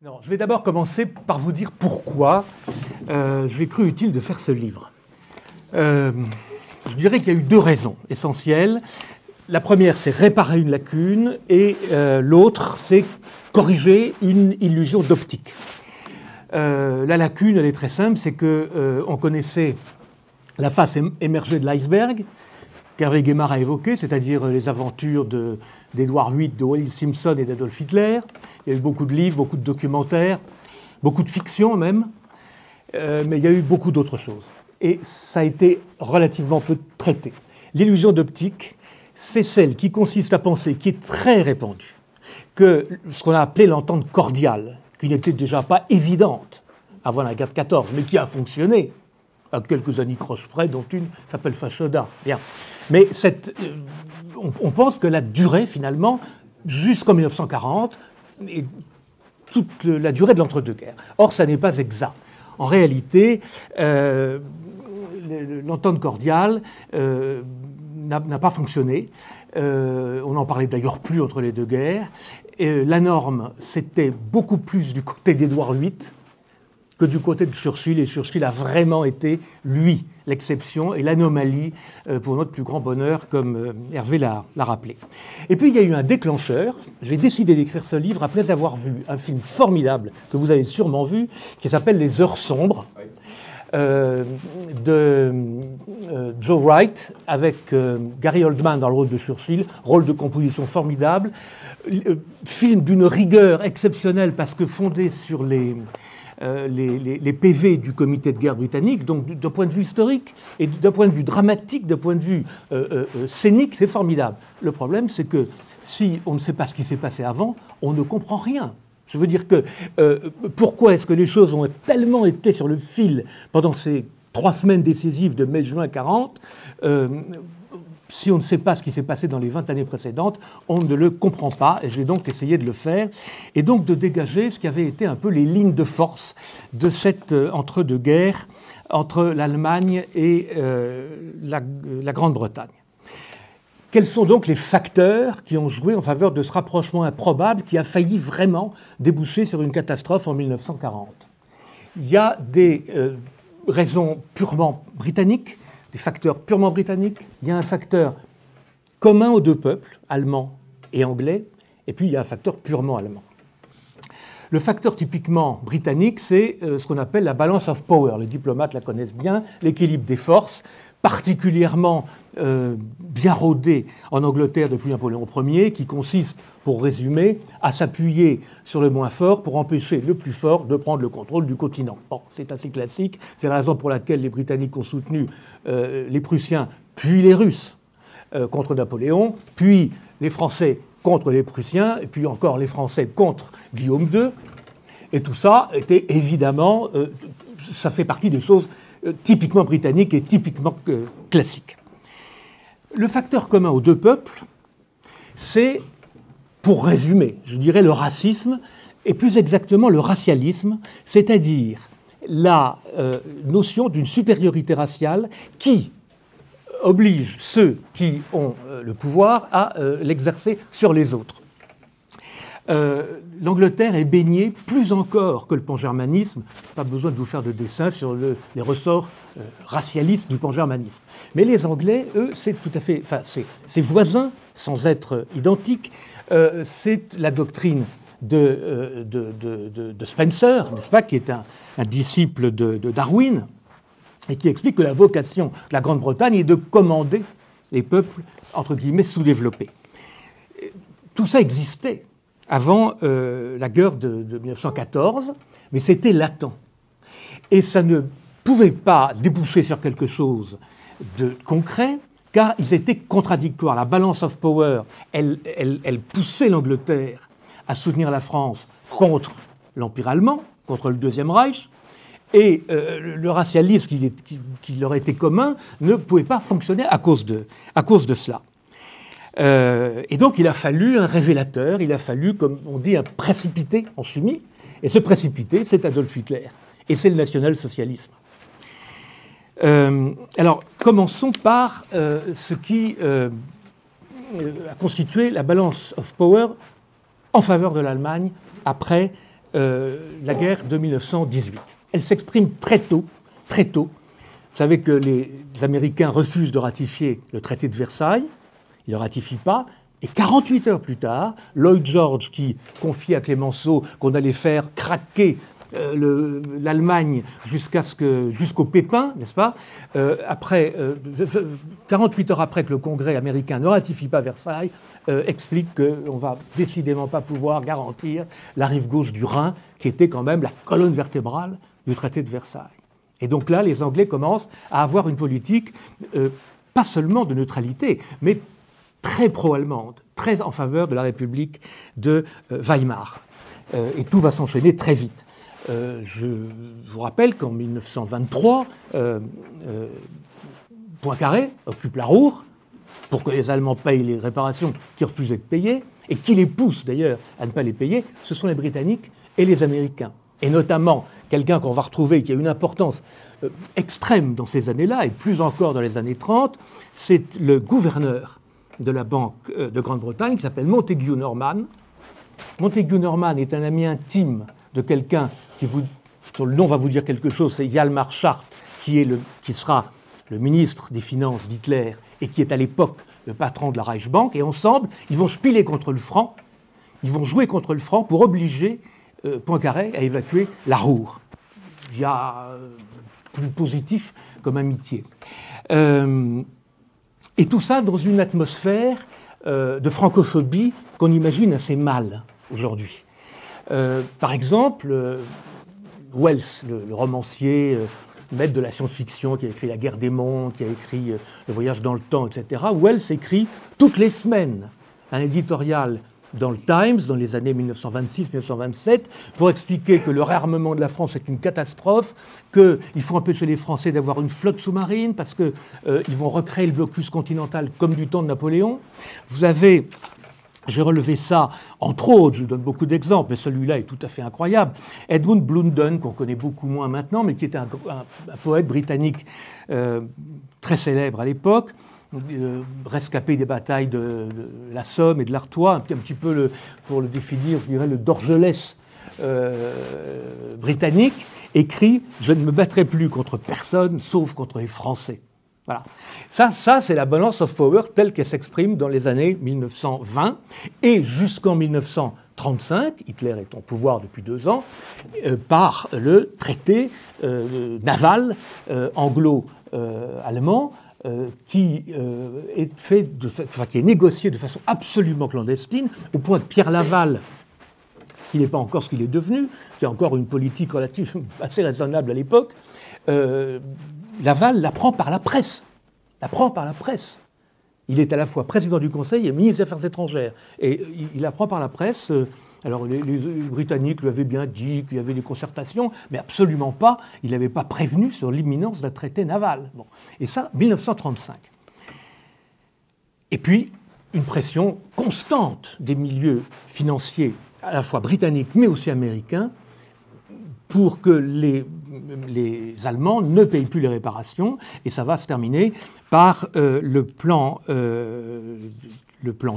Non, je vais d'abord commencer par vous dire pourquoi j'ai cru utile de faire ce livre. Je dirais qu'il y a eu deux raisons essentielles. La première, c'est réparer une lacune, et l'autre, c'est corriger une illusion d'optique. La lacune, elle est très simple, c'est qu'on connaissait la face émergée de l'iceberg, qu'Hervé Guémard a évoqué, c'est-à-dire les aventures d'Edward VIII, de Wallis Simpson et d'Adolf Hitler. Il y a eu beaucoup de livres, beaucoup de documentaires, beaucoup de fiction même, mais il y a eu beaucoup d'autres choses. Et ça a été relativement peu traité. L'illusion d'optique, c'est celle qui consiste à penser, qui est très répandue, que ce qu'on a appelé l'entente cordiale, qui n'était déjà pas évidente avant la guerre de 14, mais qui a fonctionné, à quelques anicroches près, dont une s'appelle Fashoda. Bien. Mais on pense que la durée, finalement, jusqu'en 1940, est toute la durée de l'entre-deux-guerres. Or, ça n'est pas exact. En réalité, l'entente cordiale n'a pas fonctionné. On n'en parlait d'ailleurs plus entre les deux guerres. Et la norme, c'était beaucoup plus du côté d'Édouard VIII que du côté de Churchill, et Churchill a vraiment été, lui, l'exception et l'anomalie pour notre plus grand bonheur, comme Hervé l'a rappelé. Et puis il y a eu un déclencheur. J'ai décidé d'écrire ce livre après avoir vu un film formidable que vous avez sûrement vu, qui s'appelle Les Heures sombres, de Joe Wright, avec Gary Oldman dans le rôle de Churchill, rôle de composition formidable, film d'une rigueur exceptionnelle parce que fondé sur les PV du comité de guerre britannique, donc d'un point de vue historique et d'un point de vue dramatique, d'un point de vue scénique, c'est formidable. Le problème, c'est que si on ne sait pas ce qui s'est passé avant, on ne comprend rien. Je veux dire que pourquoi est-ce que les choses ont tellement été sur le fil pendant ces 3 semaines décisives de mai-juin 40, si on ne sait pas ce qui s'est passé dans les 20 années précédentes, on ne le comprend pas, et j'ai donc essayé de le faire, et donc de dégager ce qui avait été un peu les lignes de force de cette entre-deux-guerres entre l'Allemagne et la Grande-Bretagne. Quels sont donc les facteurs qui ont joué en faveur de ce rapprochement improbable qui a failli vraiment déboucher sur une catastrophe en 1940 ? Il y a des raisons purement britanniques, des facteurs purement britanniques. Il y a un facteur commun aux deux peuples, allemand et anglais, et puis il y a un facteur purement allemand. Le facteur typiquement britannique, c'est ce qu'on appelle la balance of power. Les diplomates la connaissent bien, l'équilibre des forces, particulièrement bien rodé en Angleterre depuis Napoléon Ier, qui consiste, pour résumer, à s'appuyer sur le moins fort pour empêcher le plus fort de prendre le contrôle du continent. Bon, c'est assez classique, c'est la raison pour laquelle les Britanniques ont soutenu les Prussiens, puis les Russes contre Napoléon, puis les Français contre les Prussiens, et puis encore les Français contre Guillaume II. Et tout ça était évidemment, ça fait partie des choses typiquement britanniques et typiquement classiques. Le facteur commun aux deux peuples, c'est, pour résumer, je dirais le racisme, et plus exactement le racialisme, c'est-à-dire la notion d'une supériorité raciale qui oblige ceux qui ont le pouvoir à l'exercer sur les autres. L'Angleterre est baignée plus encore que le pangermanisme, pas besoin de vous faire de dessin sur les ressorts racialistes du pangermanisme. Mais les Anglais, eux, c'est tout à fait, enfin, c'est voisins, sans être identiques, c'est la doctrine de Spencer, n'est-ce pas, qui est un disciple de Darwin, et qui explique que la vocation de la Grande-Bretagne est de commander les peuples, entre guillemets, sous-développés. Tout ça existait avant la guerre de 1914, mais c'était latent. Et ça ne pouvait pas déboucher sur quelque chose de concret, car ils étaient contradictoires. La balance of power, elle poussait l'Angleterre à soutenir la France contre l'Empire allemand, contre le Deuxième Reich, et le racialisme qui leur était commun ne pouvait pas fonctionner à cause de cela. Et donc il a fallu un révélateur, il a fallu, comme on dit, un précipité en chimie, et ce précipité, c'est Adolf Hitler, et c'est le national-socialisme. Alors, commençons par ce qui a constitué la balance of power en faveur de l'Allemagne après la guerre de 1918. Elle s'exprime très tôt, très tôt. Vous savez que les Américains refusent de ratifier le traité de Versailles, ils ne le ratifient pas, et 48 heures plus tard, Lloyd George, qui confie à Clemenceau qu'on allait faire craquer l'Allemagne jusqu'au pépin, n'est-ce pas, 48 heures après que le Congrès américain ne ratifie pas Versailles, explique qu'on ne va décidément pas pouvoir garantir la rive gauche du Rhin, qui était quand même la colonne vertébrale du traité de Versailles. Et donc là, les Anglais commencent à avoir une politique, pas seulement de neutralité, mais très pro-allemande, très en faveur de la République de Weimar. Et tout va s'enchaîner très vite. Je vous rappelle qu'en 1923, Poincaré occupe la Ruhr pour que les Allemands payent les réparations qu'ils refusaient de payer, et qui les pousse d'ailleurs à ne pas les payer, ce sont les Britanniques et les Américains. Et notamment quelqu'un qu'on va retrouver qui a une importance extrême dans ces années-là, et plus encore dans les années 30, c'est le gouverneur de la Banque de Grande-Bretagne qui s'appelle Montagu Norman. Montagu Norman est un ami intime de quelqu'un dont le nom va vous dire quelque chose, c'est Hjalmar Schacht, qui sera le ministre des Finances d'Hitler et qui est à l'époque le patron de la Reichsbank. Et ensemble, ils vont spiler contre le franc, ils vont jouer contre le franc pour obliger Poincaré à évacuer la Ruhr. Il y a plus positif comme amitié. Et tout ça dans une atmosphère de francophobie qu'on imagine assez mal aujourd'hui. Par exemple, Wells, le romancier, maître de la science-fiction, qui a écrit La guerre des mondes, qui a écrit Le voyage dans le temps, etc., Wells écrit toutes les semaines un éditorial dans le Times, dans les années 1926-1927, pour expliquer que le réarmement de la France est une catastrophe, qu'il faut empêcher les Français d'avoir une flotte sous-marine, parce qu'ils vont recréer le blocus continental comme du temps de Napoléon. Vous avez, j'ai relevé ça, entre autres, je vous donne beaucoup d'exemples, mais celui-là est tout à fait incroyable, Edmund Blunden, qu'on connaît beaucoup moins maintenant, mais qui était un poète britannique très célèbre à l'époque, rescapé des batailles de la Somme et de l'Artois, un petit peu, pour le définir, je dirais le Dorgelès britannique, écrit « Je ne me battrai plus contre personne, sauf contre les Français ». Voilà. Ça c'est la balance of power telle qu'elle s'exprime dans les années 1920 et jusqu'en 1935, Hitler est au pouvoir depuis 2 ans, par le traité naval anglo-allemand, qui est négocié de façon absolument clandestine, au point que Pierre Laval, qui n'est pas encore ce qu'il est devenu, qui a encore une politique relativement assez raisonnable à l'époque, Laval l'apprend par la presse. Il est à la fois président du Conseil et ministre des Affaires étrangères. Et il apprend par la presse. Alors les Britanniques lui avaient bien dit qu'il y avait des concertations, mais absolument pas. Il n'avait pas prévenu sur l'imminence d'un traité naval. Bon. Et ça, 1935. Et puis, une pression constante des milieux financiers, à la fois britanniques mais aussi américains, pour que les Allemands ne payent plus les réparations, et ça va se terminer par le plan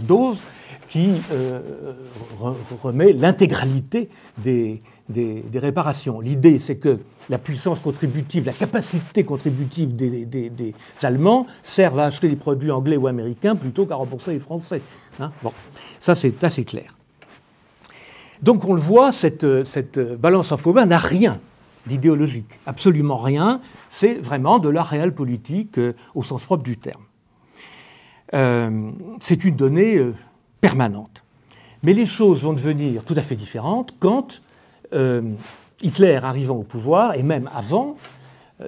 Dawes qui remet l'intégralité des réparations. L'idée, c'est que la puissance contributive, la capacité contributive des Allemands servent à acheter des produits anglais ou américains plutôt qu'à rembourser les Français. Hein, bon, ça c'est assez clair. Donc on le voit, cette balance of power n'a rien d'idéologique, absolument rien. C'est vraiment de la réelle politique au sens propre du terme. C'est une donnée permanente. Mais les choses vont devenir tout à fait différentes quand Hitler arrivant au pouvoir, et même avant,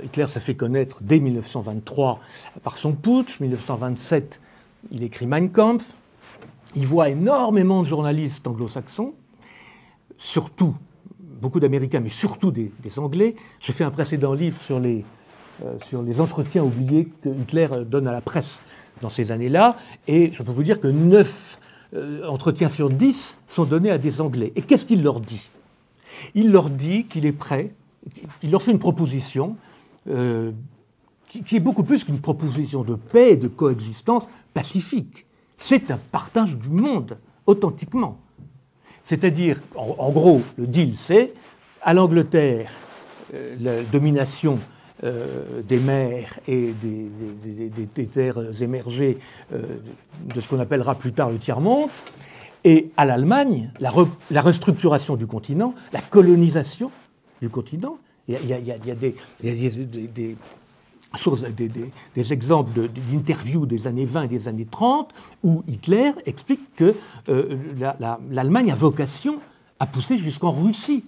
Hitler se fait connaître dès 1923 par son putsch, 1927 il écrit Mein Kampf, il voit énormément de journalistes anglo-saxons, surtout, beaucoup d'Américains, mais surtout des Anglais. J'ai fait un précédent livre sur les entretiens oubliés que Hitler donne à la presse dans ces années-là, et je peux vous dire que 9 entretiens sur 10 sont donnés à des Anglais. Et qu'est-ce qu'il leur dit ? Il leur dit qu'il est prêt, il leur fait une proposition qui est beaucoup plus qu'une proposition de paix et de coexistence pacifique. C'est un partage du monde, authentiquement. C'est-à-dire, en gros, le deal, c'est à l'Angleterre, la domination des mers et des terres émergées de ce qu'on appellera plus tard le tiers-monde, et à l'Allemagne, la restructuration du continent, la colonisation du continent. Il y a des exemples d'interviews des années 20 et des années 30 où Hitler explique que l'Allemagne a vocation à pousser jusqu'en Russie.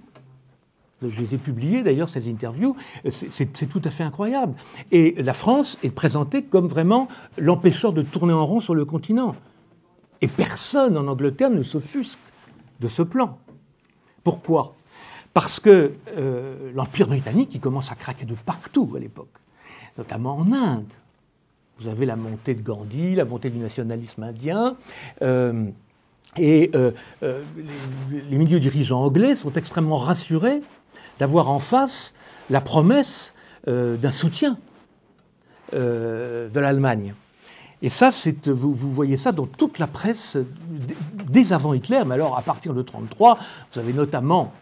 Je les ai publiés d'ailleurs, ces interviews, c'est tout à fait incroyable. Et la France est présentée comme vraiment l'empêcheur de tourner en rond sur le continent. Et personne en Angleterre ne s'offusque de ce plan. Pourquoi ? Parce que l'Empire britannique, il commence à craquer de partout à l'époque, notamment en Inde. Vous avez la montée de Gandhi, la montée du nationalisme indien, et les milieux dirigeants anglais sont extrêmement rassurés d'avoir en face la promesse d'un soutien de l'Allemagne. Et ça, vous voyez ça dans toute la presse dès avant Hitler, mais alors à partir de 1933, vous avez notamment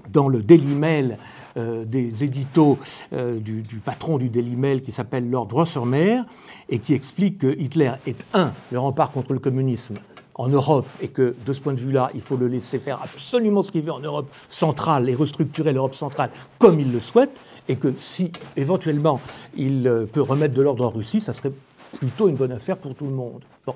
dans le Daily Mail des éditos du patron du Daily Mail qui s'appelle Lord Rothermere et qui explique que Hitler est le rempart contre le communisme en Europe et que de ce point de vue-là, il faut le laisser faire absolument ce qu'il veut en Europe centrale et restructurer l'Europe centrale comme il le souhaite, et que si éventuellement il peut remettre de l'ordre en Russie, ça serait plutôt une bonne affaire pour tout le monde. Bon.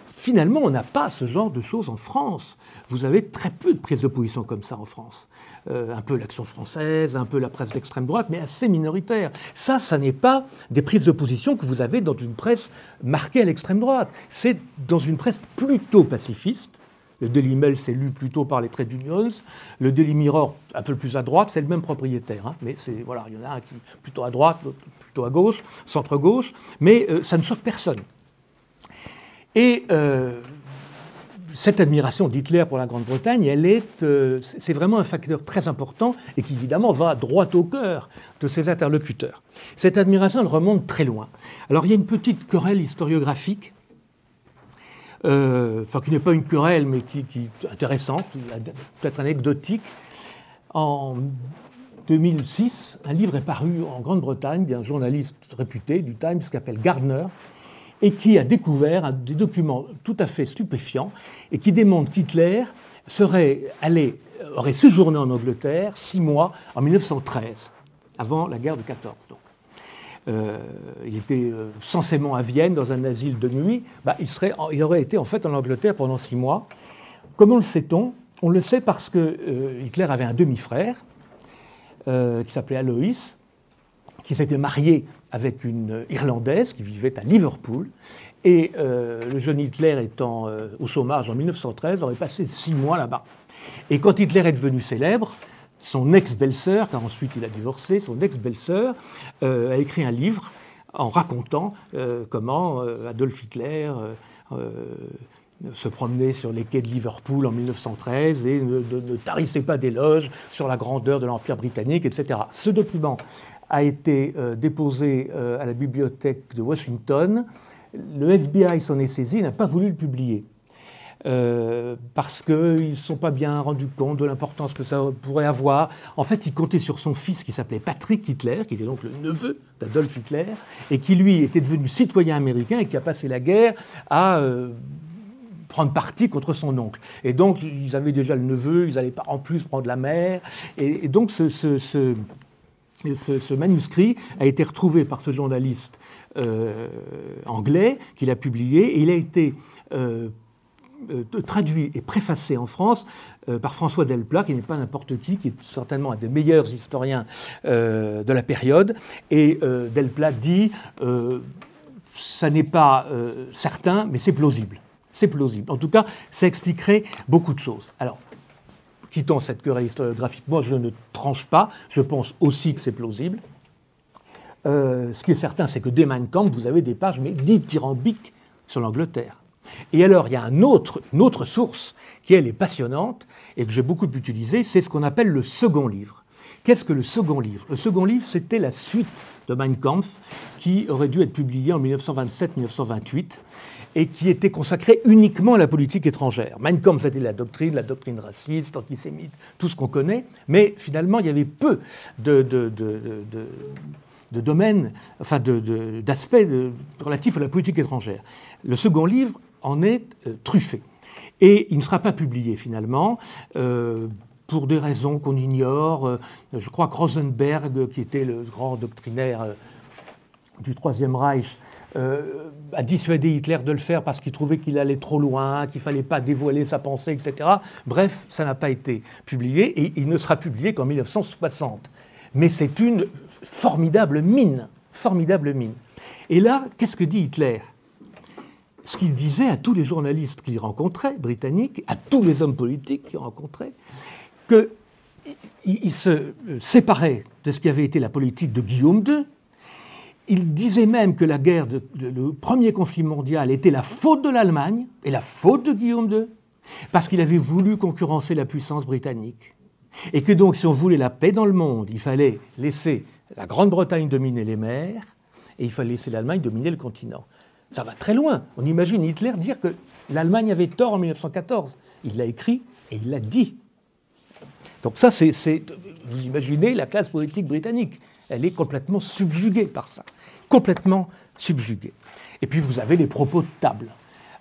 Finalement, on n'a pas ce genre de choses en France. Vous avez très peu de prises de position comme ça en France. Un peu l'Action française, un peu la presse d'extrême droite, mais assez minoritaire. Ça n'est pas des prises de position que vous avez dans une presse marquée à l'extrême droite. C'est dans une presse plutôt pacifiste. Le Daily Mail, c'est lu plutôt par les trade unions. Le Daily Mirror, un peu plus à droite, c'est le même propriétaire. Hein, mais voilà, il y en a un qui est plutôt à droite, l'autre plutôt à gauche, centre-gauche. Mais ça ne choque personne. Et cette admiration d'Hitler pour la Grande-Bretagne, c'est vraiment un facteur très important et qui évidemment va droit au cœur de ses interlocuteurs. Cette admiration, elle remonte très loin. Alors il y a une petite querelle historiographique, qui n'est pas une querelle mais qui est intéressante, peut-être anecdotique. En 2006, un livre est paru en Grande-Bretagne d'un journaliste réputé du Times qui s'appelle Gardner, et qui a découvert des documents tout à fait stupéfiants et qui démontrent qu'Hitler aurait séjourné en Angleterre 6 mois en 1913, avant la guerre de 14. Donc. Il était censément à Vienne, dans un asile de nuit. Il aurait été en fait en Angleterre pendant 6 mois. Comment le sait-on ? On le sait parce que Hitler avait un demi-frère qui s'appelait Alois, qui s'était marié avec une Irlandaise qui vivait à Liverpool. Et le jeune Hitler étant au chômage en 1913, aurait passé 6 mois là-bas. Et quand Hitler est devenu célèbre, son ex-belle-sœur, car ensuite il a divorcé, son ex-belle-sœur a écrit un livre en racontant comment Adolf Hitler se promenait sur les quais de Liverpool en 1913 et ne tarissait pas d'éloges sur la grandeur de l'Empire britannique, etc. Ce document a été déposé à la bibliothèque de Washington. Le FBI s'en est saisi, n'a pas voulu le publier. Parce qu'ils ne se sont pas bien rendus compte de l'importance que ça pourrait avoir. En fait, ils comptaient sur son fils qui s'appelait Patrick Hitler, qui était donc le neveu d'Adolf Hitler, et qui, lui, était devenu citoyen américain et qui a passé la guerre à prendre parti contre son oncle. Et donc, ils avaient déjà le neveu, ils n'allaient pas en plus prendre la mère. Et donc, ce manuscrit a été retrouvé par ce journaliste anglais qui l'a publié, et il a été traduit et préfacé en France par François Delplat, qui n'est pas n'importe qui est certainement un des meilleurs historiens de la période. Et Delplat dit ça n'est pas certain, mais c'est plausible. C'est plausible. En tout cas, ça expliquerait beaucoup de choses. Alors, quittons cette querelle historiographique, moi je ne tranche pas, je pense aussi que c'est plausible. Ce qui est certain, c'est que dès Mein Kampf, vous avez des pages mais dithyrambiques sur l'Angleterre. Et alors, il y a une autre source qui, elle, est passionnante et que j'ai beaucoup utilisée, c'est ce qu'on appelle le second livre. Qu'est-ce que le second livre ? Le second livre, c'était la suite de Mein Kampf qui aurait dû être publiée en 1927-1928 et qui était consacrée uniquement à la politique étrangère. Mein Kampf, c'était la doctrine raciste, antisémite, tout ce qu'on connaît, mais finalement, il y avait peu de domaines, enfin d'aspects relatifs à la politique étrangère. Le second livre en est truffé. Et il ne sera pas publié finalement, pour des raisons qu'on ignore. Je crois que Rosenberg, qui était le grand doctrinaire du Troisième Reich, a dissuadé Hitler de le faire parce qu'il trouvait qu'il allait trop loin, qu'il ne fallait pas dévoiler sa pensée, etc. Bref, ça n'a pas été publié et il ne sera publié qu'en 1960. Mais c'est une formidable mine, formidable mine. Et là, qu'est-ce que dit Hitler ? Ce qu'il disait à tous les journalistes qu'il rencontrait, britanniques, à tous les hommes politiques qu'il rencontrait, qu'il se séparait de ce qui avait été la politique de Guillaume II. Il disait même que la guerre, le premier conflit mondial était la faute de l'Allemagne et la faute de Guillaume II, parce qu'il avait voulu concurrencer la puissance britannique. Et que donc, si on voulait la paix dans le monde, il fallait laisser la Grande-Bretagne dominer les mers et il fallait laisser l'Allemagne dominer le continent. Ça va très loin. On imagine Hitler dire que l'Allemagne avait tort en 1914. Il l'a écrit et il l'a dit. Donc ça, vous imaginez la classe politique britannique. Elle est complètement subjuguée par ça. Complètement subjuguée. Et puis vous avez les propos de table.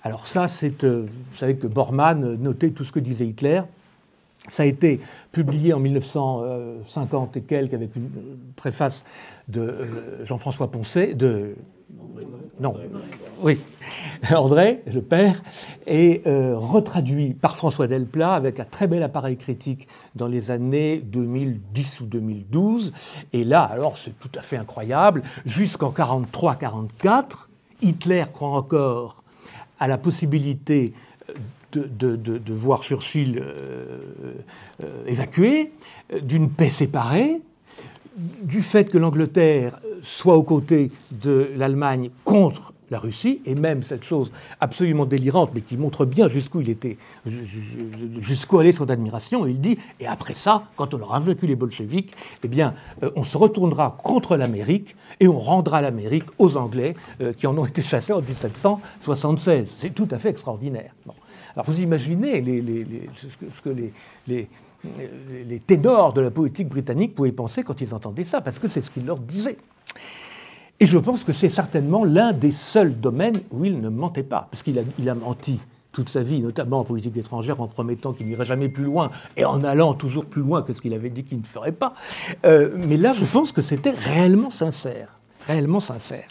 Alors ça, vous savez que Bormann notait tout ce que disait Hitler. Ça a été publié en 1950 et quelques avec une préface de Jean-François Poncet, André, le père, et retraduit par François Delplat avec un très bel appareil critique dans les années 2010 ou 2012. Et là, alors, c'est tout à fait incroyable. Jusqu'en 1943-1944, Hitler croit encore à la possibilité de voir Churchill évacué, d'une paix séparée, du fait que l'Angleterre soit aux côtés de l'Allemagne contre la Russie, et même cette chose absolument délirante, mais qui montre bien jusqu'où allait son admiration, il dit, et après ça, quand on aura vaincu les bolcheviks, eh bien, on se retournera contre l'Amérique et on rendra l'Amérique aux Anglais qui en ont été chassés en 1776. C'est tout à fait extraordinaire. Bon. Alors vous imaginez ce que les ténors de la politique britannique pouvaient penser quand ils entendaient ça, parce que c'est ce qu'il leur disait. Et je pense que c'est certainement l'un des seuls domaines où il ne mentait pas, parce qu'il a menti toute sa vie, notamment en politique étrangère, en promettant qu'il n'irait jamais plus loin, et en allant toujours plus loin que ce qu'il avait dit qu'il ne ferait pas. Mais là, je pense que c'était réellement sincère. Réellement sincère.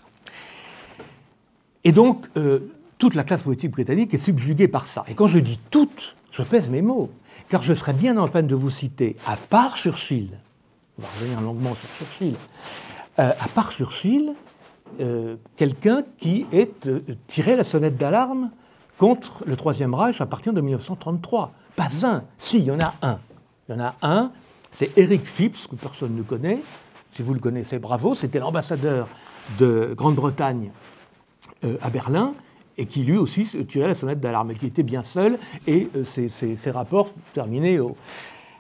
Et donc, toute la classe politique britannique est subjuguée par ça. Et quand je dis toute, je pèse mes mots, car je serais bien en peine de vous citer, à part Churchill, on va revenir longuement sur Churchill, à part Churchill, quelqu'un qui ait tiré la sonnette d'alarme contre le Troisième Reich à partir de 1933. Pas un. Si, il y en a un. Il y en a un, c'est Eric Phipps, que personne ne connaît. Si vous le connaissez, bravo. C'était l'ambassadeur de Grande-Bretagne à Berlin, et qui lui aussi tirait la sonnette d'alarme, et qui était bien seul, et ses rapports terminaient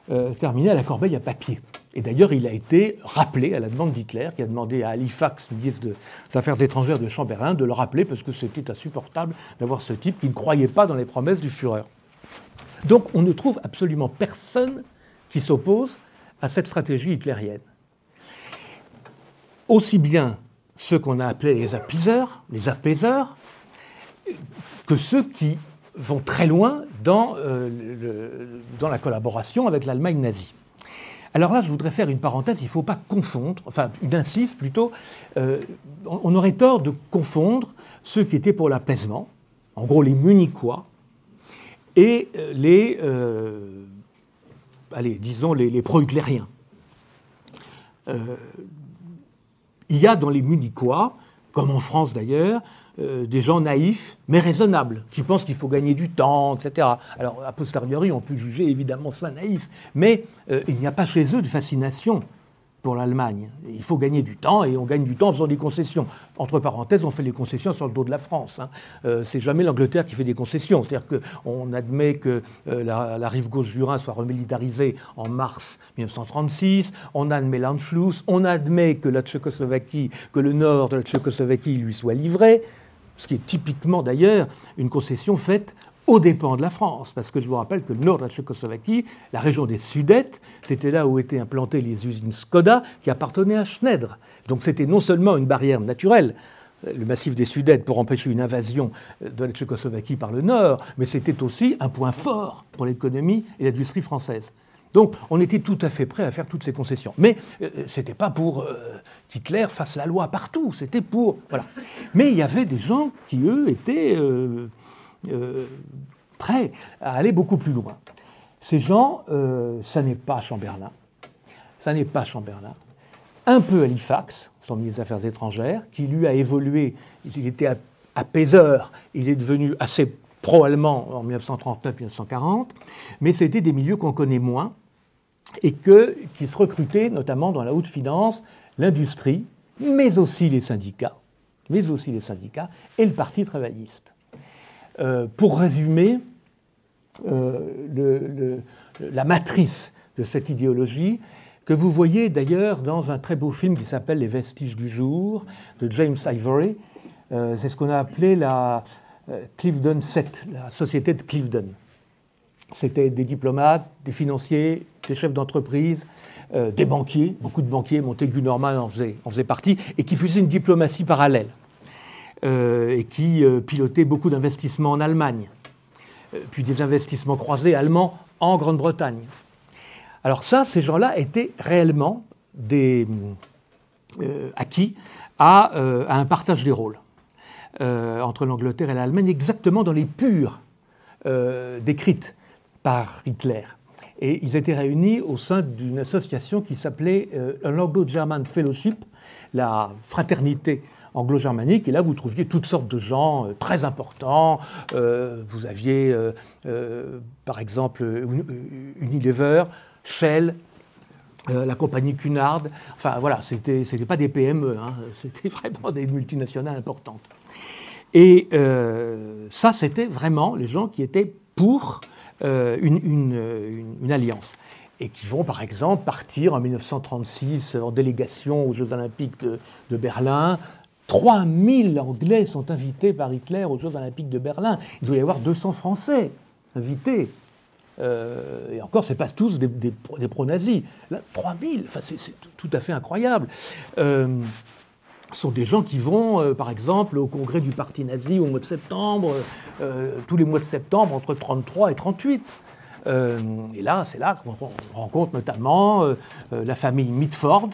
à la corbeille à papier. Et d'ailleurs, il a été rappelé à la demande d'Hitler, qui a demandé à Halifax, ministre des Affaires étrangères de Chamberlain, de le rappeler, parce que c'était insupportable d'avoir ce type qui ne croyait pas dans les promesses du Führer. Donc on ne trouve absolument personne qui s'oppose à cette stratégie hitlérienne. Aussi bien ceux qu'on a appelés les apaiseurs, que ceux qui vont très loin dans la collaboration avec l'Allemagne nazie. Alors là, je voudrais faire une parenthèse, il ne faut pas confondre, enfin une incise plutôt, on aurait tort de confondre ceux qui étaient pour l'apaisement, en gros les Munichois, et les pro-hitlériens. Il y a dans les Munichois, comme en France d'ailleurs, des gens naïfs, mais raisonnables, qui pensent qu'il faut gagner du temps, etc. Alors, a posteriori, on peut juger évidemment ça naïf, mais il n'y a pas chez eux de fascination pour l'Allemagne. Il faut gagner du temps, et on gagne du temps en faisant des concessions. Entre parenthèses, on fait les concessions sur le dos de la France. C'est jamais l'Angleterre qui fait des concessions. C'est-à-dire qu'on admet que la rive gauche du Rhin soit remilitarisée en mars 1936, on admet l'Anschluss, on admet que le nord de la Tchécoslovaquie lui soit livré. ce qui est typiquement d'ailleurs une concession faite aux dépens de la France, parce que je vous rappelle que le nord de la Tchécoslovaquie, la région des Sudètes, c'était là où étaient implantées les usines Skoda qui appartenaient à Schneider. Donc c'était non seulement une barrière naturelle, le massif des Sudètes, pour empêcher une invasion de la Tchécoslovaquie par le nord, mais c'était aussi un point fort pour l'économie et l'industrie française. Donc on était tout à fait prêt à faire toutes ces concessions. Mais ce n'était pas pour qu'Hitler fasse la loi partout, c'était pour... Voilà. Mais il y avait des gens qui, eux, étaient prêts à aller beaucoup plus loin. Ces gens, ça n'est pas Chamberlain, ça n'est pas Chamberlain. Un peu Halifax, son ministre des Affaires étrangères, qui lui a évolué, il était apaiseur, il est devenu assez pro-allemand en 1939-1940, mais c'était des milieux qu'on connaît moins et qui se recrutaient notamment dans la haute finance, l'industrie, mais aussi les syndicats et le Parti travailliste. Pour résumer, la matrice de cette idéologie, que vous voyez d'ailleurs dans un très beau film qui s'appelle « Les vestiges du jour » de James Ivory. C'est ce qu'on a appelé la Cliveden Set, la société de Cliveden. C'était des diplomates, des financiers, des chefs d'entreprise, des banquiers, beaucoup de banquiers, Montaigu Norman en faisait partie, et qui faisaient une diplomatie parallèle, et qui pilotaient beaucoup d'investissements en Allemagne, puis des investissements croisés allemands en Grande-Bretagne. Alors ça, ces gens-là étaient réellement acquis à un partage des rôles entre l'Angleterre et l'Allemagne, exactement dans les pures décrites par Hitler. Et ils étaient réunis au sein d'une association qui s'appelait l'Anglo-German Fellowship, la fraternité anglo-germanique. Et là, vous trouviez toutes sortes de gens très importants. Vous aviez, par exemple, Unilever, Shell, la compagnie Cunard. Enfin, voilà, c'était pas des PME, hein, c'était vraiment des multinationales importantes. Et ça, c'était vraiment les gens qui étaient pour une alliance. Et qui vont, par exemple, partir en 1936 en délégation aux Jeux Olympiques de Berlin. 3000 Anglais sont invités par Hitler aux Jeux Olympiques de Berlin. Il doit y avoir 200 Français invités. Et encore, ce n'est pas tous des pro-nazis. Là, 3000, enfin, c'est tout à fait incroyable. Ce sont des gens qui vont, par exemple, au congrès du parti nazi au mois de septembre, tous les mois de septembre, entre 1933 et 1938. Et là, c'est là qu'on rencontre notamment la famille Mitford.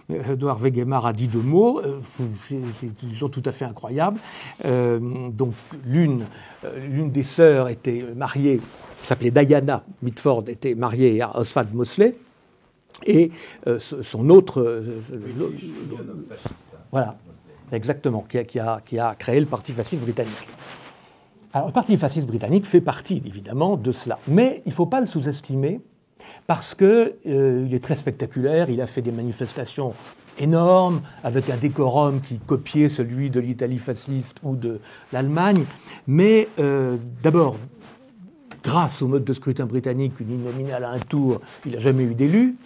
Edouard Wegemer a dit 2 mots, c'est des gens tout à fait incroyables. Donc l'une des sœurs était mariée, s'appelait Diana Mitford, était mariée à Oswald Mosley. Et son autre... voilà, exactement, qui a créé le Parti fasciste britannique. Alors, le Parti fasciste britannique fait partie, évidemment, de cela. Mais il ne faut pas le sous-estimer, parce qu'il est très spectaculaire, il a fait des manifestations énormes, avec un décorum qui copiait celui de l'Italie fasciste ou de l'Allemagne. Mais d'abord, grâce au mode de scrutin britannique uninominal à un tour, il n'a jamais eu d'élu.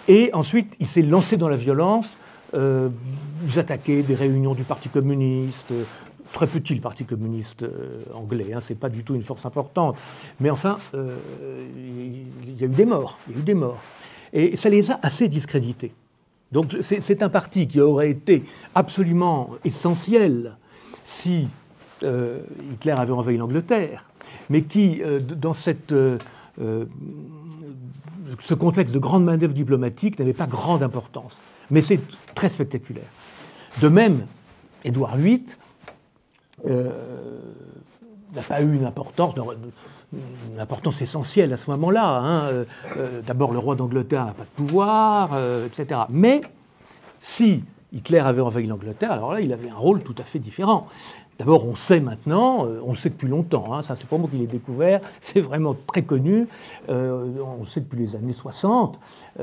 Et ensuite, il s'est lancé dans la violence. Ils attaquaient des réunions du Parti communiste, très petit le Parti communiste anglais, hein, ce n'est pas du tout une force importante. Mais enfin, il y a eu des morts. Et ça les a assez discrédités. Donc c'est un parti qui aurait été absolument essentiel si Hitler avait envahi l'Angleterre, mais qui, dans ce contexte de grande main-d'œuvre diplomatique, n'avait pas grande importance. Mais c'est très spectaculaire. De même, Édouard VIII n'a pas eu une importance essentielle à ce moment-là. Hein. D'abord, le roi d'Angleterre n'a pas de pouvoir, etc. Mais si Hitler avait envahi l'Angleterre, alors là, il avait un rôle tout à fait différent. D'abord, on sait maintenant, on le sait depuis longtemps, hein, ça c'est pas moi qui l'ai découvert, c'est vraiment très connu, on le sait depuis les années 60,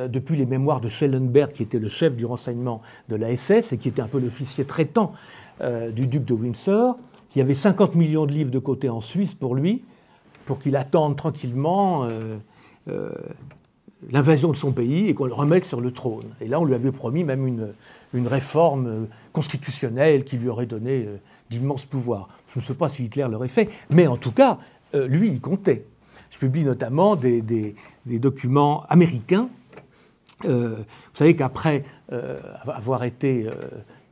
depuis les mémoires de Schellenberg, qui était le chef du renseignement de la SS et qui était un peu l'officier traitant du duc de Windsor. Il y avait 50 millions de livres de côté en Suisse pour lui, pour qu'il attende tranquillement l'invasion de son pays et qu'on le remette sur le trône. Et là, on lui avait promis même une réforme constitutionnelle qui lui aurait donné d'immenses pouvoirs. Je ne sais pas si Hitler l'aurait fait, mais en tout cas, lui, il comptait. Je publie notamment des documents américains. Vous savez qu'après avoir été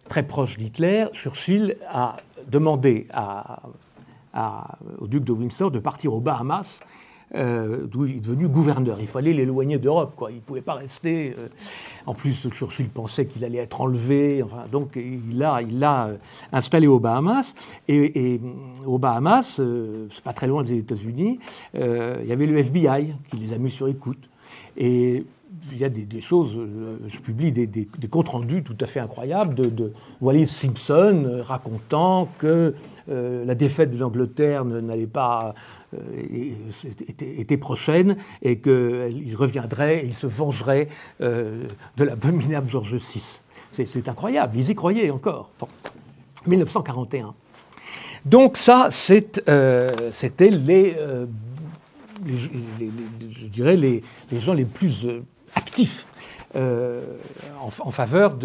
très proche d'Hitler, Churchill a demandé au duc de Windsor de partir aux Bahamas, d'où il est devenu gouverneur. Il fallait l'éloigner d'Europe, quoi. Il ne pouvait pas rester. En plus, Churchill pensait qu'il allait être enlevé. Enfin, donc, il l'a installé aux Bahamas. Et aux Bahamas, c'est pas très loin des États-Unis, il y avait le FBI qui les a mis sur écoute. Et il y a des choses, je publie des comptes rendus tout à fait incroyables de Wallis Simpson racontant que la défaite de l'Angleterre n'allait pas était prochaine et qu'il reviendrait et il se vengerait de l'abominable George VI. C'est incroyable, ils y croyaient encore. Bon. 1941. Donc ça, c'était je dirais les gens les plus actifs en faveur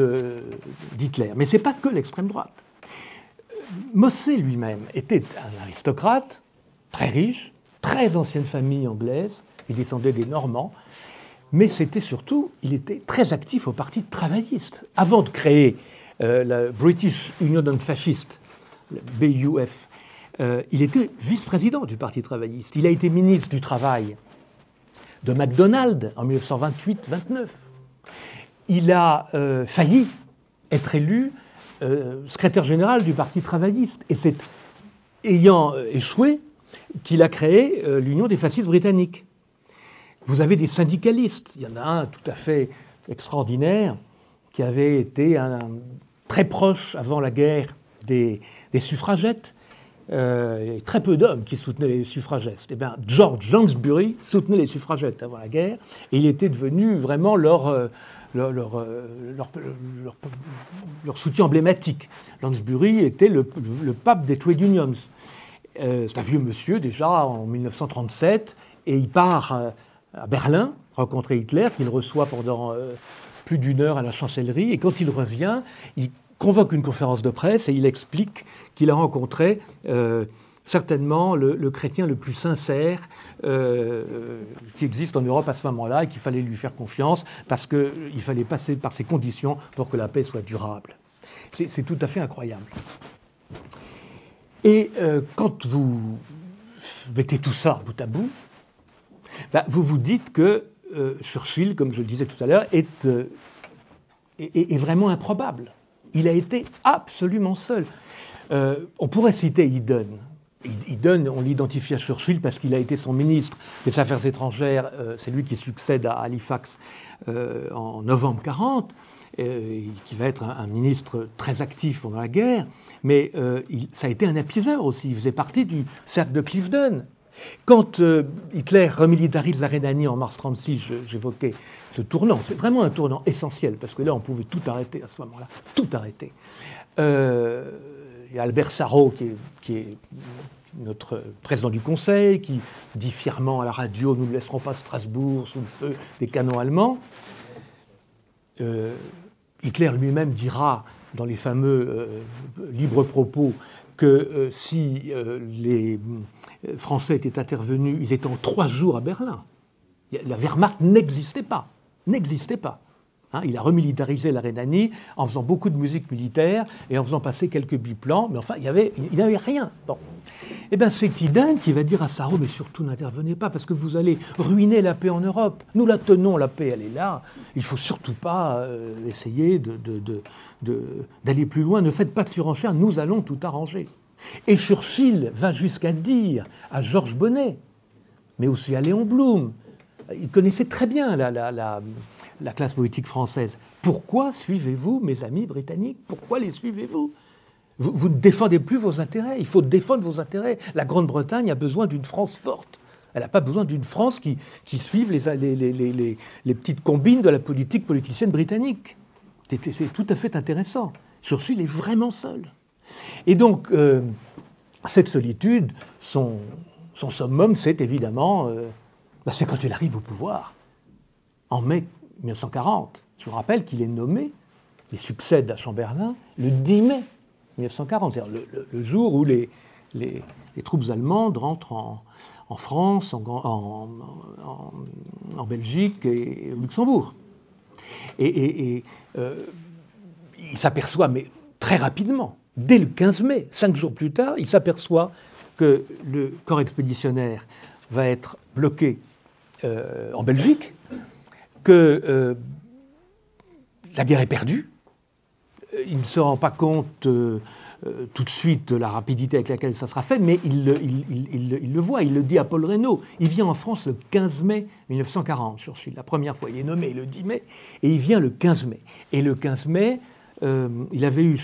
d'Hitler. Mais ce n'est pas que l'extrême droite. Mossé lui-même était un aristocrate très riche, très ancienne famille anglaise, il descendait des Normands, mais c'était surtout, il était très actif au Parti travailliste. Avant de créer la British Union Fascist, le BUF, il était vice-président du Parti travailliste. Il a été ministre du Travail de MacDonald en 1928-29. Il a failli être élu secrétaire général du Parti travailliste. Et c'est ayant échoué qu'il a créé l'Union des fascistes britanniques. Vous avez des syndicalistes. Il y en a un tout à fait extraordinaire qui avait été très proche avant la guerre des suffragettes. Il y avait très peu d'hommes qui soutenaient les suffragettes. Eh bien, George Lansbury soutenait les suffragettes avant la guerre et il était devenu vraiment leur soutien emblématique. Lansbury était le pape des trade unions. C'est un vieux monsieur déjà en 1937 et il part à Berlin rencontrer Hitler qu'il reçoit pendant plus d'1 heure à la chancellerie et quand il revient, il convoque une conférence de presse et il explique qu'il a rencontré certainement le chrétien le plus sincère qui existe en Europe à ce moment-là et qu'il fallait lui faire confiance parce qu'il fallait passer par ces conditions pour que la paix soit durable. C'est tout à fait incroyable. Et quand vous mettez tout ça bout à bout, vous vous dites que Churchill, comme je le disais tout à l'heure, est vraiment improbable. Il a été absolument seul. On pourrait citer Eden. Eden, on l'identifie à Churchill parce qu'il a été son ministre des Affaires étrangères. C'est lui qui succède à Halifax en novembre 1940, qui va être un ministre très actif pendant la guerre. Mais ça a été un apiseur aussi. Il faisait partie du cercle de Cliveden. Quand Hitler remilitarise la Rhénanie en mars 1936, j'évoquais ce tournant. C'est vraiment un tournant essentiel, parce que là, on pouvait tout arrêter à ce moment-là. Tout arrêter. Il y a Albert Sarraut, qui est notre président du Conseil, qui dit fièrement à la radio « Nous ne laisserons pas Strasbourg sous le feu des canons allemands ». Hitler lui-même dira, dans les fameux libres propos, que si les Français étaient intervenus, ils étaient en 3 jours à Berlin. La Wehrmacht n'existait pas. N'existait pas. Hein, il a remilitarisé la Rhénanie en faisant beaucoup de musique militaire et en faisant passer quelques biplans, mais enfin, il n'y avait rien. Bon. Eh bien, c'est Eden qui va dire à Sarraut, mais surtout n'intervenez pas, parce que vous allez ruiner la paix en Europe. Nous la tenons, la paix, elle est là. Il ne faut surtout pas essayer d'aller plus loin. Ne faites pas de surenchère, nous allons tout arranger. Et Churchill va jusqu'à dire à Georges Bonnet, mais aussi à Léon Blum, il connaissait très bien la classe politique française. Pourquoi suivez-vous mes amis britanniques? Pourquoi les suivez-vous? Vous ne défendez plus vos intérêts. Il faut défendre vos intérêts. La Grande-Bretagne a besoin d'une France forte. Elle n'a pas besoin d'une France qui suive les petites combines de la politique politicienne britannique. C'est tout à fait intéressant. Churchill est vraiment seul. Et donc, cette solitude, son summum, c'est évidemment... c'est quand il arrive au pouvoir, en mai 1940. Je vous rappelle qu'il est nommé il succède à Chamberlain le 10 mai 1940, c'est-à-dire le jour où les troupes allemandes rentrent en France, en Belgique et au Luxembourg. Et il s'aperçoit, mais très rapidement, dès le 15 mai, 5 jours plus tard, il s'aperçoit que le corps expéditionnaire va être bloqué en Belgique, que la guerre est perdue. Il ne se rend pas compte tout de suite de la rapidité avec laquelle ça sera fait, mais il le voit, il le dit à Paul Reynaud. Il vient en France le 15 mai 1940, Churchill, la première fois. Il est nommé le 10 mai, et il vient le 15 mai. Et le 15 mai, il avait eu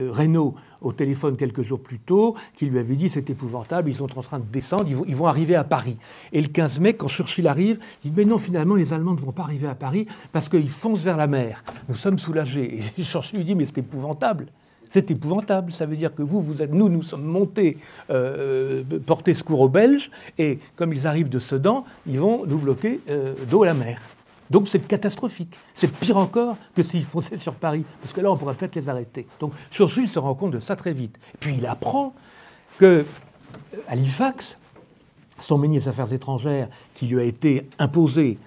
Reynaud au téléphone quelques jours plus tôt, qui lui avait dit c'est épouvantable, ils sont en train de descendre, ils vont arriver à Paris. Et le 15 mai, quand Churchill arrive, il dit mais non, finalement, les Allemands ne vont pas arriver à Paris parce qu'ils foncent vers la mer. Nous sommes soulagés. Et Churchill lui dit mais c'est épouvantable. C'est épouvantable. Ça veut dire que nous sommes montés porter secours aux Belges, et comme ils arrivent de Sedan, ils vont nous bloquer d'eau à la mer. Donc c'est catastrophique. C'est pire encore que s'ils fonçaient sur Paris, parce que là, on pourrait peut-être les arrêter. Donc Churchill se rend compte de ça très vite. Et puis il apprend que Halifax, son ministre des Affaires étrangères, qui lui a été imposé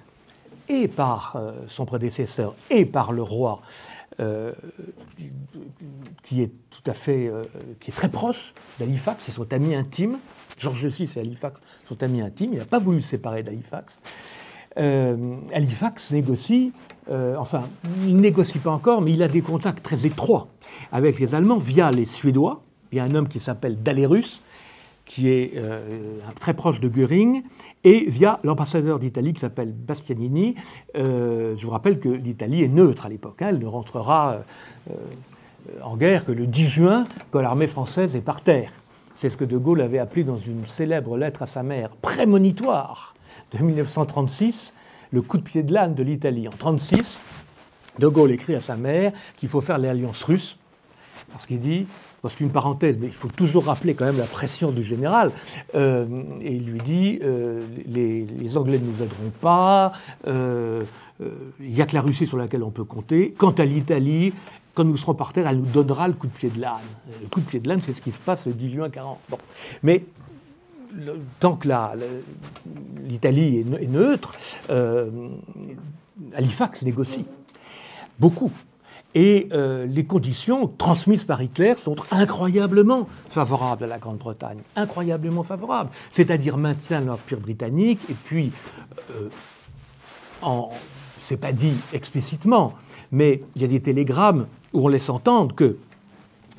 et par son prédécesseur et par le roi, qui est très proche d'Halifax, c'est son ami intime. George VI et Halifax sont amis intimes. Il n'a pas voulu se séparer d'Halifax. Halifax négocie, il ne négocie pas encore, mais il a des contacts très étroits avec les Allemands via les Suédois. Il y a un homme qui s'appelle Dalerus, qui est très proche de Göring, et via l'ambassadeur d'Italie qui s'appelle Bastianini. Je vous rappelle que l'Italie est neutre à l'époque. Elle ne rentrera en guerre que le 10 juin, quand l'armée française est par terre. C'est ce que De Gaulle avait appelé dans une célèbre lettre à sa mère prémonitoire de 1936, le coup de pied de l'âne de l'Italie. En 1936, De Gaulle écrit à sa mère qu'il faut faire l'alliance russe, parce qu'il dit, parce qu'une parenthèse, mais il faut toujours rappeler quand même la pression du général, et il lui dit, les Anglais ne nous aideront pas, il n'y a que la Russie sur laquelle on peut compter. Quant à l'Italie, quand nous serons par terre, elle nous donnera le coup de pied de l'âne. Le coup de pied de l'âne, c'est ce qui se passe le 10 juin 40. Bon. Mais tant que l'Italie est neutre, Halifax négocie beaucoup. Et les conditions transmises par Hitler sont incroyablement favorables à la Grande-Bretagne. Incroyablement favorables. C'est-à-dire maintien de l'Empire britannique, et puis, c'est pas dit explicitement, mais il y a des télégrammes où on laisse entendre que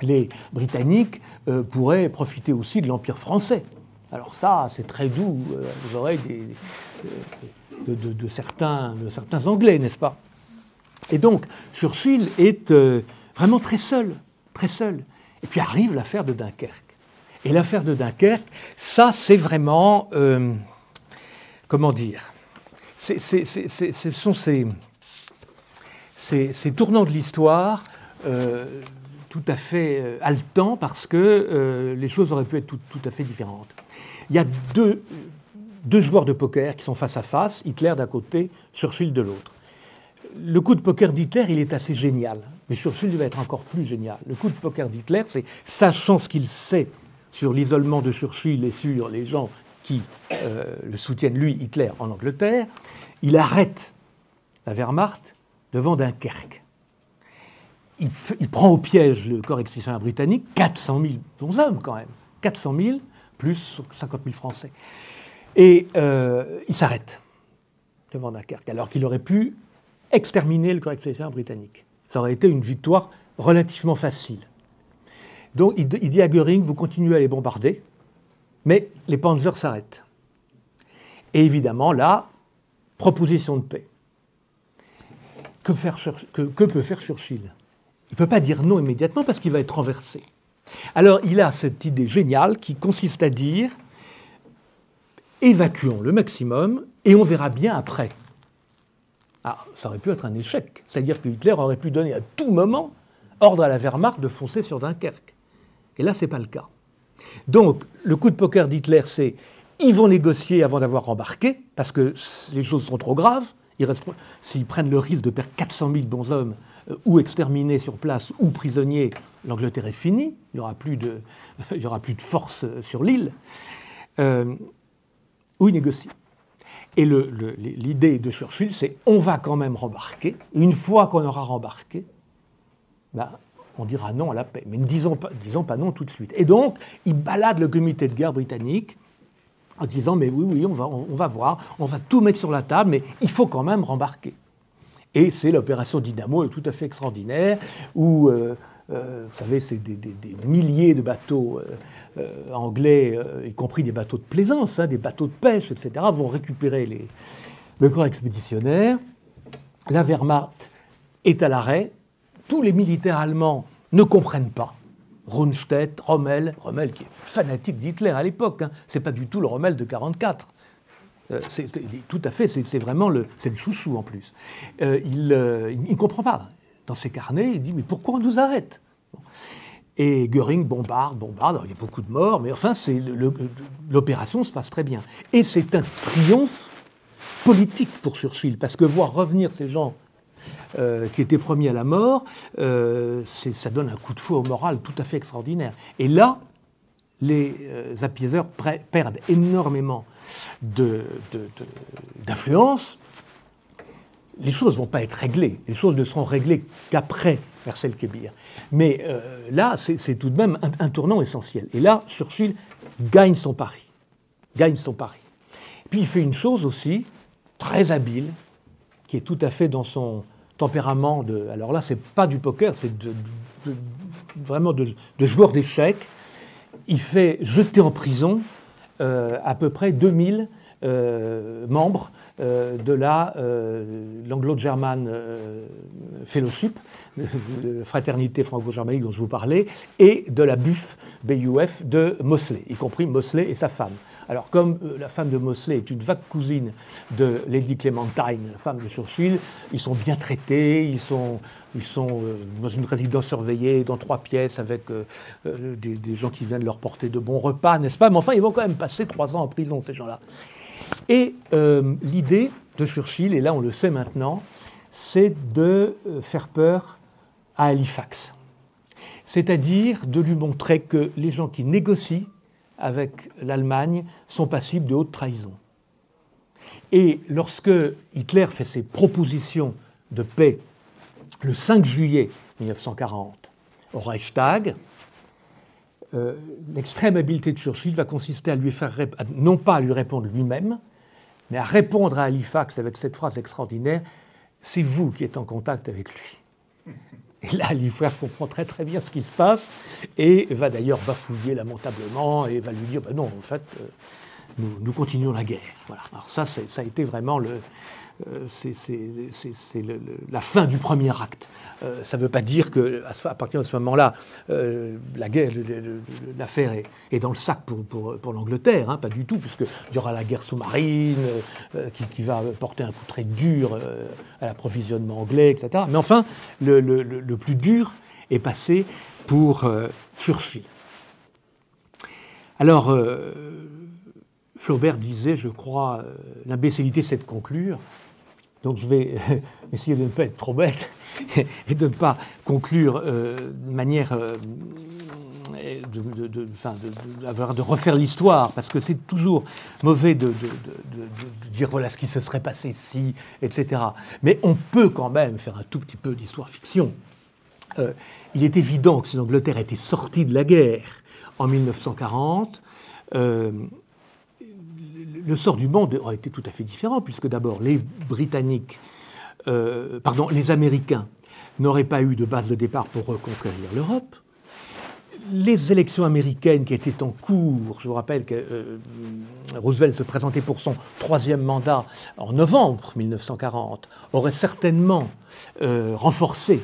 les Britanniques pourraient profiter aussi de l'Empire français. Alors ça, c'est très doux aux oreilles de certains Anglais, n'est-ce pas? Et donc, Churchill est vraiment très seul, très seul. Et puis arrive l'affaire de Dunkerque. Et l'affaire de Dunkerque, ça, c'est vraiment, comment dire, ce sont ces tournants de l'histoire tout à fait haletants, parce que les choses auraient pu être tout à fait différentes. Il y a deux joueurs de poker qui sont face à face, Hitler d'un côté, Churchill de l'autre. Le coup de poker d'Hitler, il est assez génial, mais Churchill va être encore plus génial. Le coup de poker d'Hitler, c'est, sachant ce qu'il sait sur l'isolement de Churchill et sur les gens qui le soutiennent, lui, Hitler, en Angleterre, il arrête la Wehrmacht devant Dunkerque. Il prend au piège le corps expéditionnaire britannique, 400 000 hommes quand même, 400 000 plus 50 000 Français. Et il s'arrête devant Dunkerque, alors qu'il aurait pu exterminer le corps expéditionnaire britannique. Ça aurait été une victoire relativement facile. Donc il dit à Göring, vous continuez à les bombarder, mais les Panzers s'arrêtent. Et évidemment, là, proposition de paix. Que peut faire Churchill? Il ne peut pas dire non immédiatement parce qu'il va être renversé. Alors il a cette idée géniale qui consiste à dire évacuons le maximum et on verra bien après. Ah, ça aurait pu être un échec. C'est-à-dire que Hitler aurait pu donner à tout moment ordre à la Wehrmacht de foncer sur Dunkerque. Et là, ce n'est pas le cas. Donc, le coup de poker d'Hitler, c'est ils vont négocier avant d'avoir embarqué, parce que les choses sont trop graves, S'ils prennent le risque de perdre 400 000 bonshommes, ou exterminés sur place, ou prisonniers, l'Angleterre est finie, il n'y aura plus de force sur l'île, où ils négocient. Et l'idée de Churchill, c'est on va quand même rembarquer. Une fois qu'on aura rembarqué, ben, on dira non à la paix. Mais ne disons pas non tout de suite. Et donc, il balade le comité de guerre britannique en disant mais oui, on va voir, on va tout mettre sur la table, mais il faut quand même rembarquer. Et c'est l'opération Dynamo, tout à fait extraordinaire, où, vous savez, c'est des milliers de bateaux anglais, y compris des bateaux de plaisance, des bateaux de pêche, etc., vont récupérer le corps expéditionnaire. La Wehrmacht est à l'arrêt. Tous les militaires allemands ne comprennent pas. Rundstedt, Rommel qui est fanatique d'Hitler à l'époque, c'est pas du tout le Rommel de 1944. Tout à fait, c'est vraiment c'est le chouchou en plus. Il ne comprend pas. Dans ses carnets, il dit « mais pourquoi on nous arrête ?» Et Göring bombarde, il y a beaucoup de morts, mais enfin, l'opération se passe très bien. Et c'est un triomphe politique pour Churchill, parce que voir revenir ces gens qui étaient promis à la mort, ça donne un coup de fouet au moral tout à fait extraordinaire. Et là, les apiaiseurs perdent énormément d'influence. Les choses ne vont pas être réglées. Les choses ne seront réglées qu'après Hersel-Kébir. Mais là, c'est tout de même un tournant essentiel. Et là, Churchill gagne son pari. Et puis il fait une chose aussi très habile, qui est tout à fait dans son tempérament. Alors là, c'est pas du poker, c'est vraiment de joueur d'échecs. Il fait jeter en prison à peu près 2000 membres de l'Anglo-German Fellowship, de fraternité franco-germanique dont je vous parlais, et de la BUF de Mosley, y compris Mosley et sa femme. Alors, comme la femme de Mosley est une vague cousine de Lady Clementine, la femme de Churchill, ils sont bien traités, ils sont dans une résidence surveillée, dans 3 pièces, avec des gens qui viennent leur porter de bons repas, n'est-ce pas? Mais enfin, ils vont quand même passer 3 ans en prison, ces gens-là. Et l'idée de Churchill, et là on le sait maintenant, c'est de faire peur à Halifax. C'est-à-dire de lui montrer que les gens qui négocient avec l'Allemagne sont passibles de haute trahison. Et lorsque Hitler fait ses propositions de paix le 5 juillet 1940 au Reichstag, l'extrême habileté de Churchill va consister à lui faire non pas à lui répondre lui-même, mais à répondre à Halifax avec cette phrase extraordinaire « C'est vous qui êtes en contact avec lui ». Et là, Halifax comprend très très bien ce qui se passe et va d'ailleurs bafouiller lamentablement et va lui dire « Non, en fait, nous continuons la guerre ». Voilà. Alors ça a été vraiment la fin du premier acte. Ça ne veut pas dire qu'à partir de ce moment-là, l'affaire est dans le sac pour l'Angleterre, pas du tout, puisqu'il y aura la guerre sous-marine qui va porter un coup très dur à l'approvisionnement anglais, etc. Mais enfin, le plus dur est passé pour Churchill. Alors, Flaubert disait, je crois, l'imbécilité c'est de conclure. Donc je vais essayer de ne pas être trop bête et de ne pas conclure de manière de refaire l'histoire, parce que c'est toujours mauvais de dire voilà ce qui se serait passé si, etc. Mais on peut quand même faire un tout petit peu d'histoire-fiction. Il est évident que si l'Angleterre était sortie de la guerre en 1940, le sort du monde aurait été tout à fait différent, puisque d'abord les Américains n'auraient pas eu de base de départ pour reconquérir l'Europe. Les élections américaines qui étaient en cours, je vous rappelle que Roosevelt se présentait pour son 3e mandat en novembre 1940, auraient certainement renforcé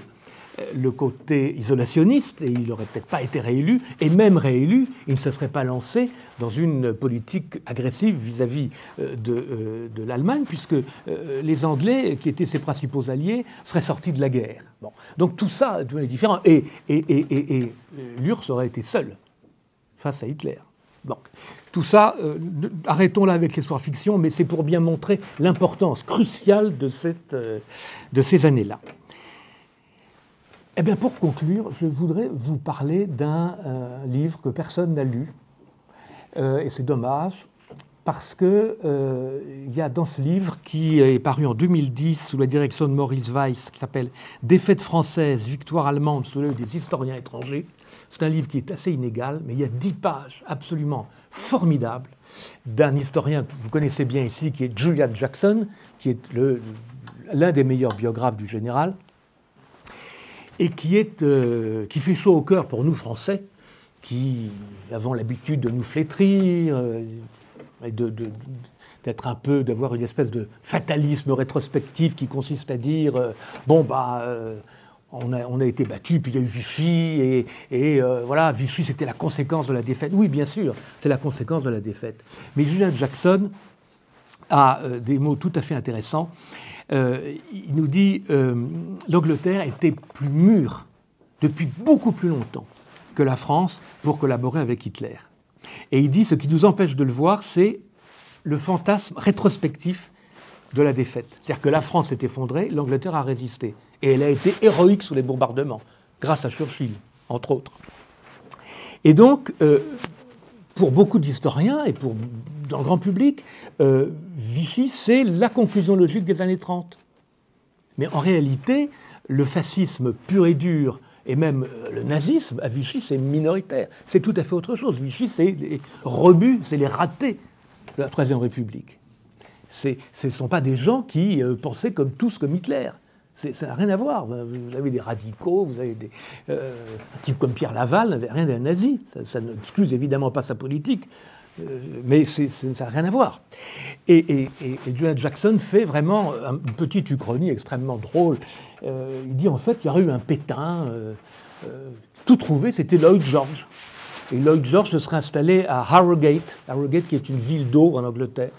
le côté isolationniste, et il n'aurait peut-être pas été réélu, et même réélu, il ne se serait pas lancé dans une politique agressive vis-à-vis de l'Allemagne, puisque les Anglais, qui étaient ses principaux alliés, seraient sortis de la guerre. Bon. Donc tout ça devenait différent, et l'URSS aurait été seul face à Hitler. Bon. Tout ça, arrêtons là avec l'histoire-fiction, mais c'est pour bien montrer l'importance cruciale de ces années-là. Eh bien, pour conclure, je voudrais vous parler d'un livre que personne n'a lu, et c'est dommage, parce qu'il y a dans ce livre, qui est paru en 2010 sous la direction de Maurice Weiss, qui s'appelle « Défaite française, victoire allemande sous l'œil des historiens étrangers ». C'est un livre qui est assez inégal, mais il y a 10 pages absolument formidables d'un historien que vous connaissez bien ici, qui est Julian Jackson, qui est l'un des meilleurs biographes du général, et qui fait chaud au cœur pour nous Français, qui avons l'habitude de nous flétrir, et d'être un peu, d'avoir une espèce de fatalisme rétrospectif qui consiste à dire on a été battu, puis il y a eu Vichy, et voilà, Vichy c'était la conséquence de la défaite. Oui, bien sûr, c'est la conséquence de la défaite. Mais Julian Jackson a des mots tout à fait intéressants. Il nous dit l'Angleterre était plus mûre depuis beaucoup plus longtemps que la France pour collaborer avec Hitler. Et il dit ce qui nous empêche de le voir, c'est le fantasme rétrospectif de la défaite. C'est-à-dire que la France s'est effondrée, l'Angleterre a résisté. Et elle a été héroïque sous les bombardements, grâce à Churchill, entre autres. Et donc, pour beaucoup d'historiens et dans le grand public, Vichy, c'est la conclusion logique des années 30. Mais en réalité, le fascisme pur et dur, et même le nazisme, à Vichy, c'est minoritaire. C'est tout à fait autre chose. Vichy, c'est les rebuts, c'est les ratés de la Troisième République. Ce ne sont pas des gens qui pensaient tous comme Hitler. Ça n'a rien à voir. Vous avez des radicaux, vous avez un type comme Pierre Laval n'avait rien d'un nazi. Ça n'excuse évidemment pas sa politique, mais ça n'a rien à voir. Et Julian Jackson fait vraiment une petite uchronie extrêmement drôle. Il dit en fait il y aurait eu un Pétain, tout trouvé, c'était Lloyd George. Et Lloyd George se serait installé à Harrogate qui est une ville d'eau en Angleterre,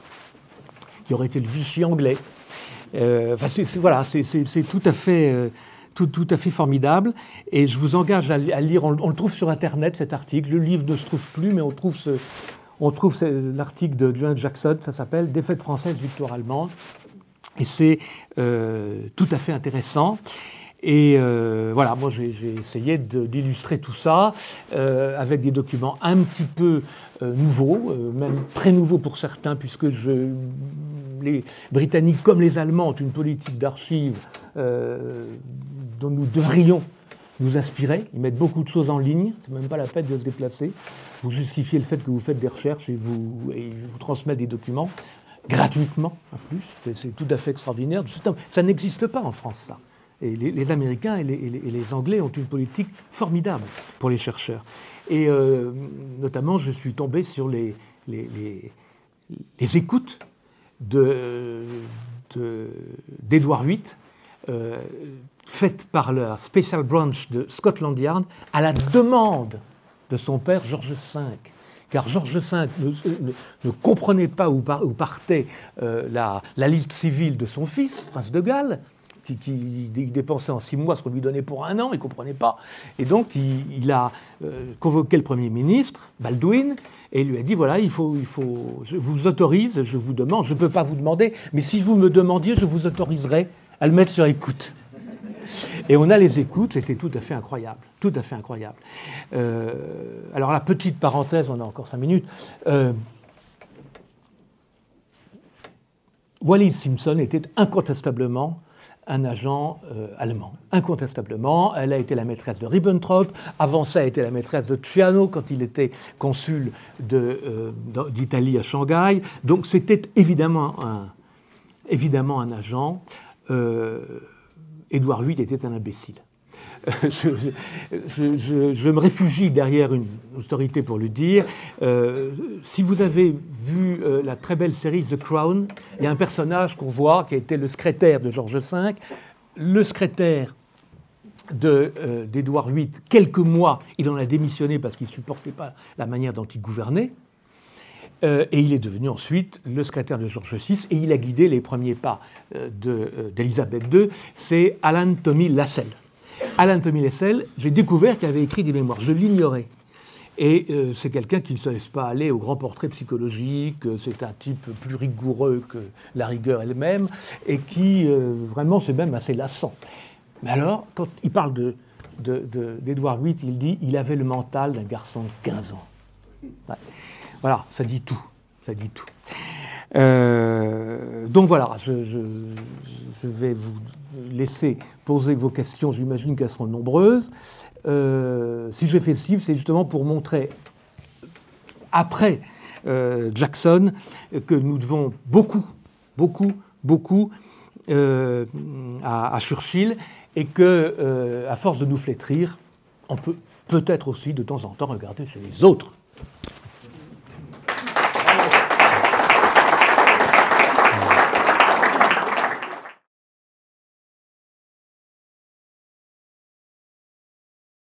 qui aurait été le Vichy anglais. C'est tout à fait formidable. Et je vous engage à lire. On le trouve sur Internet, cet article. Le livre ne se trouve plus, mais on trouve l'article de Julian Jackson. Ça s'appelle « Défaite française, victoire allemande ». Et c'est tout à fait intéressant. Et voilà, moi j'ai essayé d'illustrer tout ça avec des documents un petit peu nouveaux, même très nouveaux pour certains, puisque les Britanniques comme les Allemands ont une politique d'archives dont nous devrions nous inspirer. Ils mettent beaucoup de choses en ligne, c'est même pas la peine de se déplacer. Vous justifiez le fait que vous faites des recherches et ils vous transmettent des documents gratuitement en plus. C'est tout à fait extraordinaire. Ça n'existe pas en France, ça. Et les Américains et les Anglais ont une politique formidable pour les chercheurs. Et notamment, je suis tombé sur les écoutes d'Edward VIII, faites par la Special Branch de Scotland Yard à la demande de son père George V. Car George V ne comprenait pas où partait la liste civile de son fils, prince de Galles, qui dépensait en 6 mois ce qu'on lui donnait pour 1 an, il ne comprenait pas. Et donc, il a convoqué le Premier ministre, Baldwin, et il lui a dit, voilà, je vous autorise, je vous demande, je ne peux pas vous demander, mais si vous me demandiez, je vous autoriserai à le mettre sur écoute. Et on a les écoutes, c'était tout à fait incroyable, tout à fait incroyable. Alors, la petite parenthèse, on a encore 5 minutes. Wallis Simpson était incontestablement un agent allemand, incontestablement. Elle a été la maîtresse de Ribbentrop. Avant ça, elle a été la maîtresse de Ciano quand il était consul d'Italie à Shanghai. Donc c'était évidemment un agent. Édouard VIII était un imbécile. Je me réfugie derrière une autorité pour le dire. Si vous avez vu la très belle série The Crown, il y a un personnage qu'on voit qui a été le secrétaire de George V. Le secrétaire d'Édouard VIII, quelques mois, il en a démissionné parce qu'il ne supportait pas la manière dont il gouvernait. Et il est devenu ensuite le secrétaire de George VI et il a guidé les premiers pas d'Élisabeth II. C'est Alan Tommy Lassell. Alan Tommy Lassell, j'ai découvert qu'il avait écrit des mémoires. Je l'ignorais. Et c'est quelqu'un qui ne se laisse pas aller au grand portrait psychologique, c'est un type plus rigoureux que la rigueur elle-même, et qui, vraiment, c'est même assez lassant. Mais alors, quand il parle d'Édouard VIII, il dit « il avait le mental d'un garçon de 15 ans ». Ouais. Voilà, ça dit tout. Ça dit tout. Donc voilà, je vais vous laisser poser vos questions, j'imagine qu'elles seront nombreuses. Si j'ai fait ce livre, c'est justement pour montrer, après Jackson, que nous devons beaucoup à Churchill, et que, à force de nous flétrir, on peut peut-être aussi de temps en temps regarder chez les autres.